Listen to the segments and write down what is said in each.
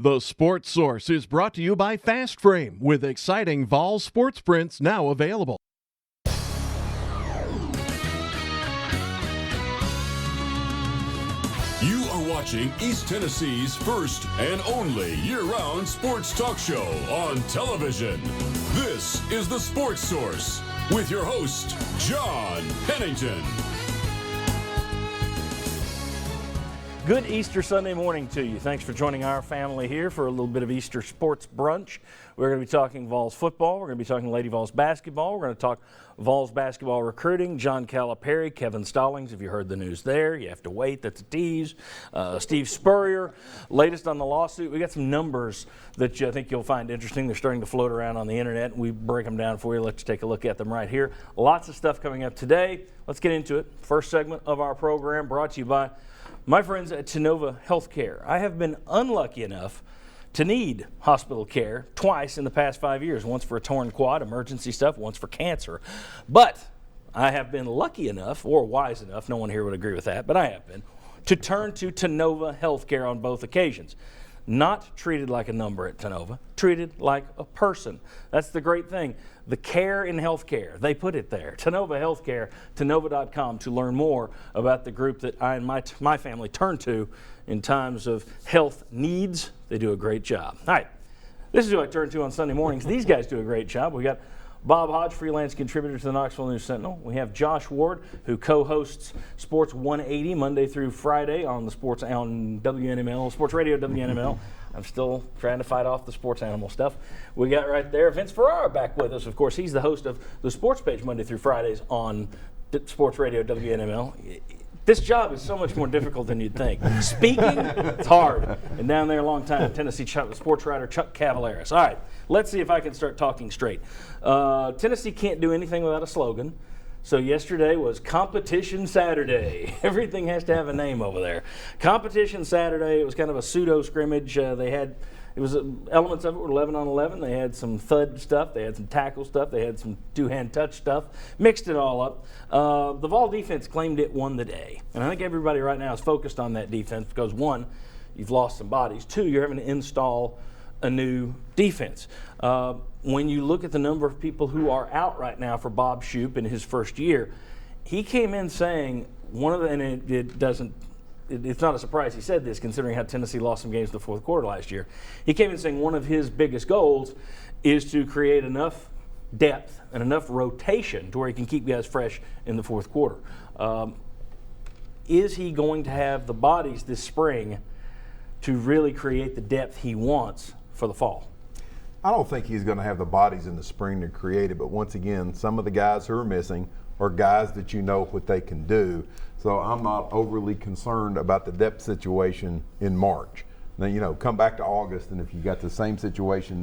The Sports Source is brought to you by Fast Frame, with exciting Vol sports prints now available. You are watching East Tennessee's first and only year-round sports talk show on television. This is The Sports Source with your host, John Pennington. Good Easter Sunday morning to you. Thanks for joining our family here for a little bit of Easter sports brunch. We're going to be talking Vols football. We're going to be talking Lady Vols basketball. We're going to talk Vols basketball recruiting. John Calipari, Kevin Stallings. If you heard the news there, you have to wait. That's a tease. Steve Spurrier, latest on the lawsuit. We got some numbers that I think you'll find interesting. They're starting to float around on the internet. We break them down for you. Let's take a look at them right here. Lots of stuff coming up today. Let's get into it. First segment of our program brought to you by my friends at Tennova Healthcare. I have been unlucky enough to need hospital care twice in the past 5 years, once for a torn quad, emergency stuff, once for cancer. But I have been lucky enough, or wise enough, no one here would agree with that, but I have been, to turn to Tennova Healthcare on both occasions. Not treated like a number at Tennova, treated like a person. That's the great thing. The care in healthcare, they put it there. Tennova Healthcare, Tennova.com to learn more about the group that I and my family turn to in times of health needs. They do a great job. All right, this is who I turn to on Sunday mornings. These guys do a great job. We got Bob Hodge, freelance contributor to the Knoxville News Sentinel. We have Josh Ward, who co-hosts Sports 180 Monday through Friday on the Sports on WNML, Sports Radio WNML. I'm still trying to fight off the sports animal stuff. We got right there Vince Ferrara back with us. Of course, he's the host of the Sports Page Monday through Fridays on Sports Radio WNML. This job is so much more difficult than you'd think. Speaking, it's hard. And down there a long time, Tennessee sports writer Chuck Cavaleris. All right, let's see if I can start talking straight. Tennessee can't do anything without a slogan. So yesterday was Competition Saturday. Everything has to have a name over there. Competition Saturday, it was kind of a pseudo scrimmage. It was elements of it were 11 on 11. They had some thud stuff. They had some tackle stuff. They had some two-hand touch stuff. Mixed it all up. The Vol defense claimed it won the day. And I think everybody right now is focused on that defense because, one, you've lost some bodies. Two, you're having to install a new defense. When you look at the number of people who are out right now for Bob Shoop in his first year, he came in saying it's not a surprise he said this, considering how Tennessee lost some games in the fourth quarter last year. He came in saying one of his biggest goals is to create enough depth and enough rotation to where he can keep guys fresh in the fourth quarter. Is he going to have the bodies this spring to really create the depth he wants for the fall? I don't think he's going to have the bodies in the spring to create it, but once again, some of the guys who are missing are guys that you know what they can do. So I'm not overly concerned about the depth situation in March. Now, come back to August, and if you got the same situation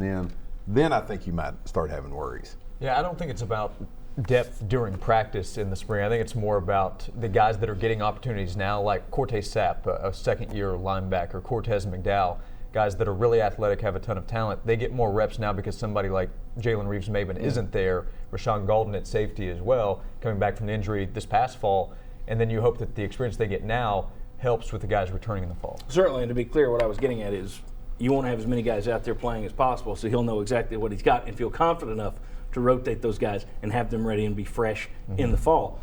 then I think you might start having worries. Yeah, I don't think it's about depth during practice in the spring. I think it's more about the guys that are getting opportunities now, like Cortez Sapp, a second-year linebacker, Cortez McDowell, guys that are really athletic, have a ton of talent. They get more reps now because somebody like Jalen Reeves-Maben isn't there. Rashawn Golden at safety as well, coming back from the injury this past fall. And then you hope that the experience they get now helps with the guys returning in the fall. Certainly, and to be clear, what I was getting at is you want to have as many guys out there playing as possible so he'll know exactly what he's got and feel confident enough to rotate those guys and have them ready and be fresh in the fall.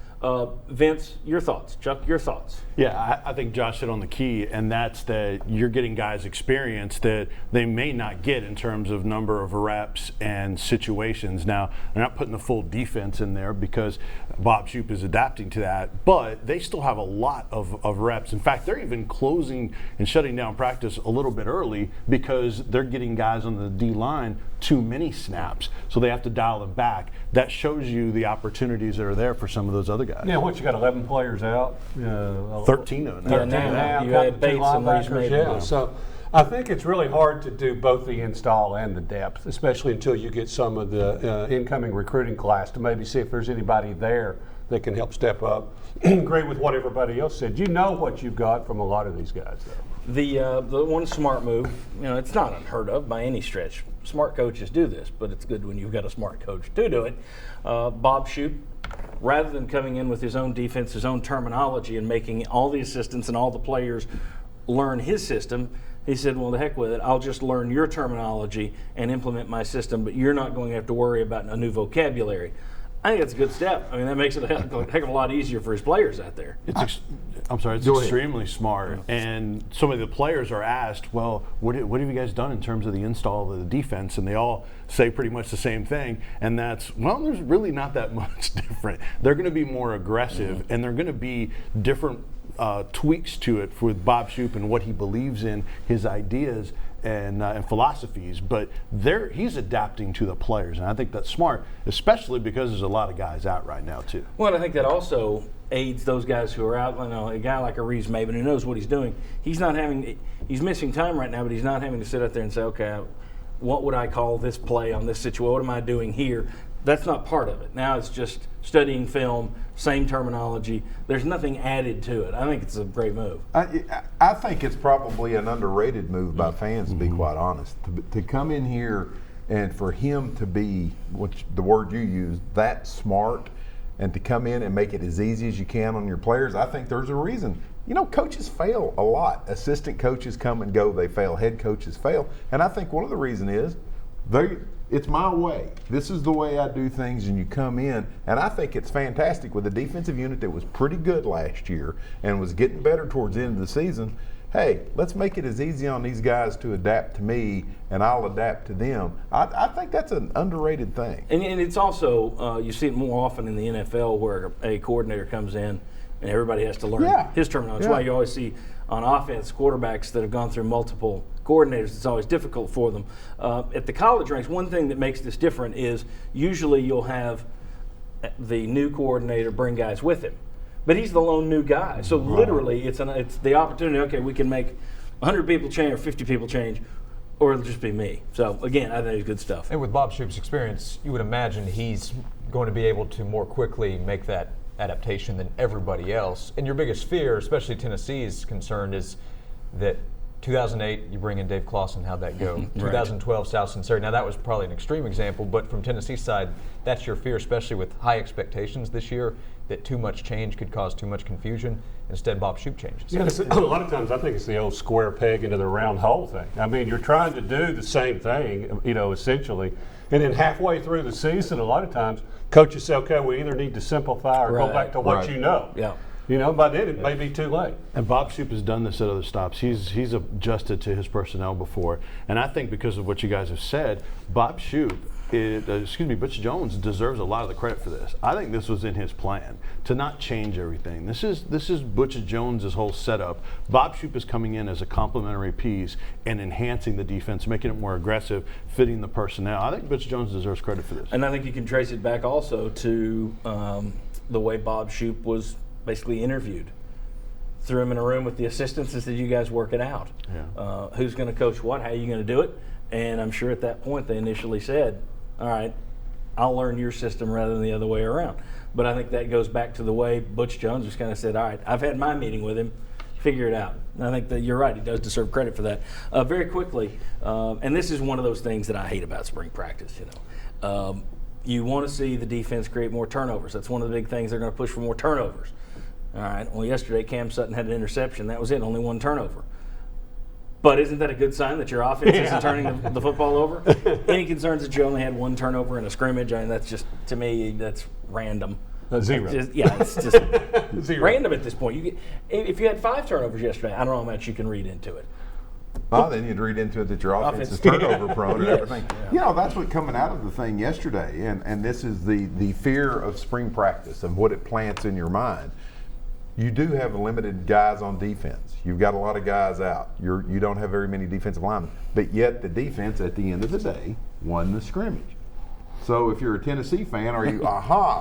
Vince, your thoughts. Chuck, your thoughts. Yeah, I think Josh hit on the key, and that's that you're getting guys experience that they may not get in terms of number of reps and situations. Now, they're not putting the full defense in there because Bob Shoop is adapting to that, but they still have a lot of reps. In fact, they're even closing and shutting down practice a little bit early because they're getting guys on the D-line too many snaps, so they have to dial them back. That shows you the opportunities that are there for some of those other guys. Yeah, you got 11 players out? 13 of them. 13 now. You Got had the Bates two and linebackers, Reeves-Maben. yeah. So I think it's really hard to do both the install and the depth, especially until you get some of the incoming recruiting class to maybe see if there's anybody there that can help step up. Agree with what everybody else said. You know what you've got from a lot of these guys, though. The one smart move, it's not unheard of by any stretch. Smart coaches do this, but it's good when you've got a smart coach to do it. Bob Shoop, rather than coming in with his own defense, his own terminology, and making all the assistants and all the players learn his system, He said, well, the heck with it. I'll just learn your terminology and implement my system, but you're not going to have to worry about a new vocabulary. I think that's a good step. I mean, that makes it a heck of a lot easier for his players out there. It's extremely smart. And some of the players are asked, well, what have you guys done in terms of the install of the defense? And they all say pretty much the same thing. And that's, well, there's really not that much different. They're going to be more aggressive, and they're going to be different tweaks to it with Bob Shoop and what he believes in, his ideas and philosophies, but he's adapting to the players, and I think that's smart, especially because there's a lot of guys out right now too. Well, I think that also aids those guys who are out. You know, a guy like a Reeves Maven who knows what he's doing. He's missing time right now, but he's not having to sit out there and say, okay, what would I call this play on this situation? What am I doing here? That's not part of it. Now it's just studying film, same terminology. There's nothing added to it. I think it's a great move. I think it's probably an underrated move by fans, to be quite honest. To come in here and for him to be, the word you used, that smart, and to come in and make it as easy as you can on your players, I think there's a reason. You know, coaches fail a lot. Assistant coaches come and go, they fail. Head coaches fail. And I think one of the reasons is it's my way. This is the way I do things, and you come in, and I think it's fantastic with a defensive unit that was pretty good last year and was getting better towards the end of the season. Hey, let's make it as easy on these guys to adapt to me, and I'll adapt to them. I think that's an underrated thing. And it's also, you see it more often in the NFL where a coordinator comes in and everybody has to learn his terminology. That's why you always see on offense quarterbacks that have gone through multiple coordinators. It's always difficult for them. At the college ranks, one thing that makes this different is usually you'll have the new coordinator bring guys with him, but he's the lone new guy. So literally, it's the opportunity. Okay, we can make 100 people change or 50 people change, or it'll just be me. So again, I think it's good stuff. And with Bob Shoop's experience, you would imagine he's going to be able to more quickly make that adaptation than everybody else. And your biggest fear, especially Tennessee's concerned, is that 2008, you bring in Dave Clawson, how'd that go? 2012, South Sincere. Now, that was probably an extreme example, but from Tennessee's side, that's your fear, especially with high expectations this year, that too much change could cause too much confusion. Instead, Bob Shoop changes. Yeah, a lot of times I think it's the old square peg into the round hole thing. I mean, you're trying to do the same thing, essentially, and then halfway through the season, a lot of times, coaches say, okay, we either need to simplify or go back to what you know. Yeah. You know, by then it may be too late. And Bob Shoop has done this at other stops. He's adjusted to his personnel before. And I think because of what you guys have said, Bob Shoop, Butch Jones deserves a lot of the credit for this. I think this was in his plan to not change everything. This is Butch Jones' whole setup. Bob Shoop is coming in as a complementary piece and enhancing the defense, making it more aggressive, fitting the personnel. I think Butch Jones deserves credit for this. And I think you can trace it back also to the way Bob Shoop was basically interviewed. Threw him in a room with the assistants and said, you guys work it out. Yeah. Who's going to coach what? How are you going to do it? And I'm sure at that point they initially said, all right, I'll learn your system rather than the other way around. But I think that goes back to the way Butch Jones just kind of said, all right, I've had my meeting with him, figure it out. And I think that you're right, he does deserve credit for that. Very quickly, and this is one of those things that I hate about spring practice, you want to see the defense create more turnovers. That's one of the big things. They're going to push for more turnovers. All right, well, yesterday Cam Sutton had an interception. That was it, only one turnover. But isn't that a good sign that your offense isn't turning the football over? Any concerns that you only had one turnover in a scrimmage? I mean, that's just, to me, that's random. Zero. It's just random at this point. If you had 5 turnovers yesterday, I don't know how much you can read into it. Well, then you'd read into it that your offense is turnover prone and everything. Yeah. That's what coming out of the thing yesterday, and this is the fear of spring practice and what it plants in your mind. You do have limited guys on defense. You've got a lot of guys out. You don't have very many defensive linemen. But yet the defense, at the end of the day, won the scrimmage. So if you're a Tennessee fan, are you,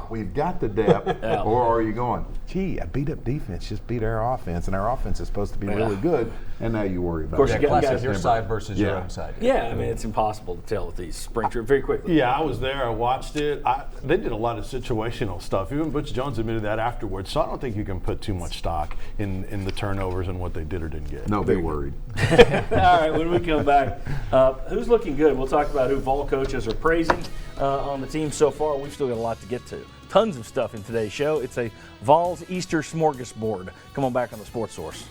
we've got the depth, or are you going, gee, a beat-up defense just beat our offense, and our offense is supposed to be really good, and now you worry about it. Of course, you got your side versus your own side. Yeah, I mean, it's impossible to tell with these spring trips very quickly. Yeah, I was there. I watched it. They did a lot of situational stuff. Even Butch Jones admitted that afterwards. So I don't think you can put too much stock in the turnovers and what they did or didn't get. No, they worried. All right, when we come back, who's looking good? We'll talk about who Vol coaches are praising on the team so far. We've still got a lot to get to. Tons of stuff in today's show. It's a Vols Easter smorgasbord. Come on back on the Sports Source.